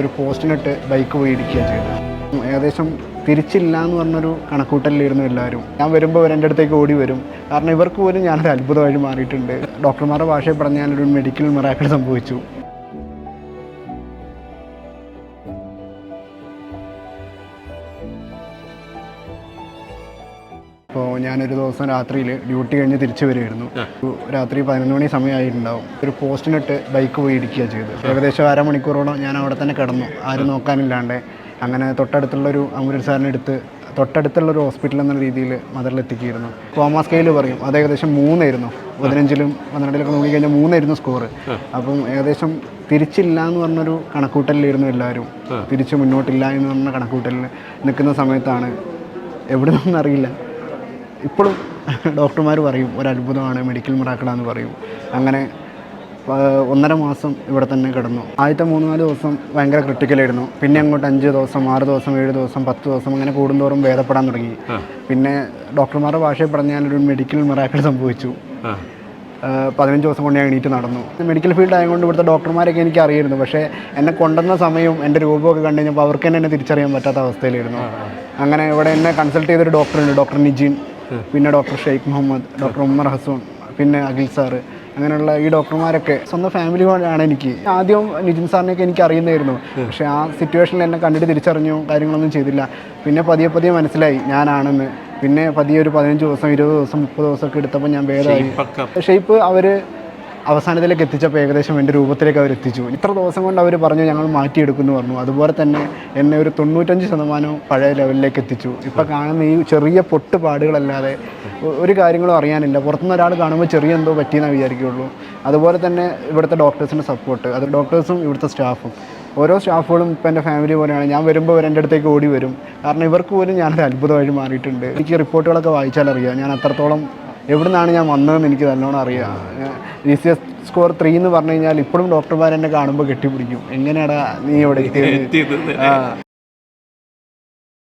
ഒരു പോസ്റ്റിനിട്ട് ബൈക്ക് പോയി ഇടിക്കുക ചെയ്തു. ഏകദേശം തിരിച്ചില്ല എന്ന് പറഞ്ഞൊരു കണക്കൂട്ടലിലിരുന്നു എല്ലാവരും. ഞാൻ വരുമ്പോൾ എൻ്റെ അടുത്തേക്ക് ഓടി വരും. കാരണം ഇവർക്ക് പോലും ഞാനൊരു അത്ഭുതമായി മാറിയിട്ടുണ്ട്. ഡോക്ടർമാരുടെ ഭാഷയിൽ പറഞ്ഞാൽ ഒരു മെഡിക്കൽ മിറാക്കിൾ സംഭവിച്ചു. അപ്പോൾ ഞാനൊരു ദിവസം രാത്രിയിൽ ഡ്യൂട്ടി കഴിഞ്ഞ് തിരിച്ചു വരികയായിരുന്നു. രാത്രി 11 മണി സമയമായിട്ടുണ്ടാവും. ഒരു പോസ്റ്റിനിട്ട് ബൈക്ക് പോയി ഇടിക്കുക ചെയ്തു. ഏകദേശം അരമണിക്കൂറോളം ഞാൻ അവിടെ തന്നെ കിടന്നു, ആരും നോക്കാനില്ലാണ്ട്. അങ്ങനെ തൊട്ടടുത്തുള്ളൊരു ആംബുലൻസുകാരനെ എടുത്ത് തൊട്ടടുത്തുള്ളൊരു ഹോസ്പിറ്റൽ എന്ന രീതിയിൽ മദറിലെത്തിക്കുകയായിരുന്നു. കോമ സ്കെയിൽ പറയും, അത് ഏകദേശം 3 ആയിരുന്നു. 15ലും 12ലൊക്കെ നോക്കിക്കഴിഞ്ഞാൽ 3 ആയിരുന്നു സ്കോർ. അപ്പം ഏകദേശം തിരിച്ചില്ല എന്ന് പറഞ്ഞൊരു കണക്കൂട്ടലിലിരുന്നു എല്ലാവരും. തിരിച്ച് മുന്നോട്ടില്ല എന്ന് പറഞ്ഞ കണക്കൂട്ടലിൽ നിൽക്കുന്ന സമയത്താണ്, എവിടെ നിന്നറിയില്ല, ഇപ്പോഴും ഡോക്ടർമാർ പറയും ഒരു അത്ഭുതമാണ്, മെഡിക്കൽ മിറാക്കിളാന്ന് പറയും. അങ്ങനെ 1.5 മാസം ഇവിടെ തന്നെ കിടന്നു. ആദ്യത്തെ 3-4 ദിവസം ഭയങ്കര ക്രിട്ടിക്കലായിരുന്നു. പിന്നെ അങ്ങോട്ട് 5 ദിവസം, 6 ദിവസം, 7 ദിവസം, 10 ദിവസം അങ്ങനെ കൂടുന്തോറും ഭേദപ്പെടാൻ തുടങ്ങി. പിന്നെ ഡോക്ടർമാരുടെ ഭാഷയിൽ പറഞ്ഞാൽ ഒരു മെഡിക്കൽ മിറാക്കിൾ സംഭവിച്ചു. 15 ദിവസം കൊണ്ട് ഞാൻ എണീറ്റ് നടന്നു. മെഡിക്കൽ ഫീൽഡ് ആയതുകൊണ്ട് ഇവിടുത്തെ ഡോക്ടർമാരൊക്കെ എനിക്ക് അറിയായിരുന്നു. പക്ഷേ എന്നെ കൊണ്ടുവന്ന സമയവും എൻ്റെ രൂപമൊക്കെ കണ്ടു കഴിഞ്ഞപ്പോൾ അവർക്ക് തന്നെ എന്നെ തിരിച്ചറിയാൻ പറ്റാത്ത അവസ്ഥയിലായിരുന്നു. അങ്ങനെ ഇവിടെ എന്നെ കൺസൾട്ട് ചെയ്തൊരു ഡോക്ടറുണ്ട്, ഡോക്ടർ നിജിൻ, പിന്നെ ഡോക്ടർ ഷെയ്ഖ് മുഹമ്മദ്, ഡോക്ടർ ഉമ്മർ ഹസൂൺ, പിന്നെ അഖിൽ സാറ്, അങ്ങനെയുള്ള ഈ ഡോക്ടർമാരൊക്കെ സ്വന്തം ഫാമിലി പോലെയാണ് എനിക്ക്. ആദ്യം നിജിൻ സാറിനെയൊക്കെ എനിക്ക് അറിയുന്നതായിരുന്നു. പക്ഷേ ആ സിറ്റുവേഷനിൽ എന്നെ കണ്ടിട്ട് തിരിച്ചറിഞ്ഞു കാര്യങ്ങളൊന്നും ചെയ്തില്ല. പിന്നെ പതിയെ പതിയെ മനസ്സിലായി ഞാനാണെന്ന്. പിന്നെ പതിയെ ഒരു 15 ദിവസം, 20 ദിവസം, 30 ദിവസമൊക്കെ എടുത്തപ്പോൾ ഞാൻ ഭേദമായി. ഷേപ്പ് അവർ അവസാനത്തിലേക്ക് എത്തിച്ചപ്പോൾ ഏകദേശം എൻ്റെ രൂപത്തിലേക്ക് അവർ എത്തിച്ചു. ഇത്ര ദിവസം കൊണ്ട് അവർ പറഞ്ഞു ഞങ്ങൾ മാറ്റിയെടുക്കുമെന്ന് പറഞ്ഞു. അതുപോലെ തന്നെ എന്നെ ഒരു 95% പഴയ ലെവലിലേക്ക് എത്തിച്ചു. ഇപ്പോൾ കാണുന്ന ഈ ചെറിയ പൊട്ടുപാടുകളല്ലാതെ ഒരു കാര്യങ്ങളും അറിയാനില്ല. പുറത്തുനിന്ന് ഒരാൾ കാണുമ്പോൾ ചെറിയ എന്തോ പറ്റിയെന്നേ വിചാരിക്കുകയുള്ളൂ. അതുപോലെ തന്നെ ഇവിടുത്തെ ഡോക്ടേഴ്സിൻ്റെ സപ്പോർട്ട്, അത് ഡോക്ടേഴ്സും ഇവിടുത്തെ സ്റ്റാഫും, ഓരോ സ്റ്റാഫുകളും ഇപ്പോൾ എൻ്റെ ഫാമിലി പോലെയാണ്. ഞാൻ വരുമ്പോൾ എൻ്റെ അടുത്തേക്ക് ഓടി വരും. കാരണം ഇവർക്ക് പോലും ഞാനൊരു അത്ഭുതമായി മാറിയിട്ടുണ്ട്. എനിക്ക് റിപ്പോർട്ടുകളൊക്കെ വായിച്ചാലറിയാം ഞാൻ അത്രത്തോളം എവിടെ നിന്നാണ് ഞാൻ വന്നതെന്ന് എനിക്ക് നല്ലോണം അറിയാം. GCS സ്കോർ 3 എന്ന് പറഞ്ഞു കഴിഞ്ഞാൽ ഇപ്പോഴും ഡോക്ടർമാർ എന്നെ കാണുമ്പോൾ കെട്ടിപ്പിടിക്കും. എങ്ങനെയാടാ നീ ഇവിടെ എത്തിയത്?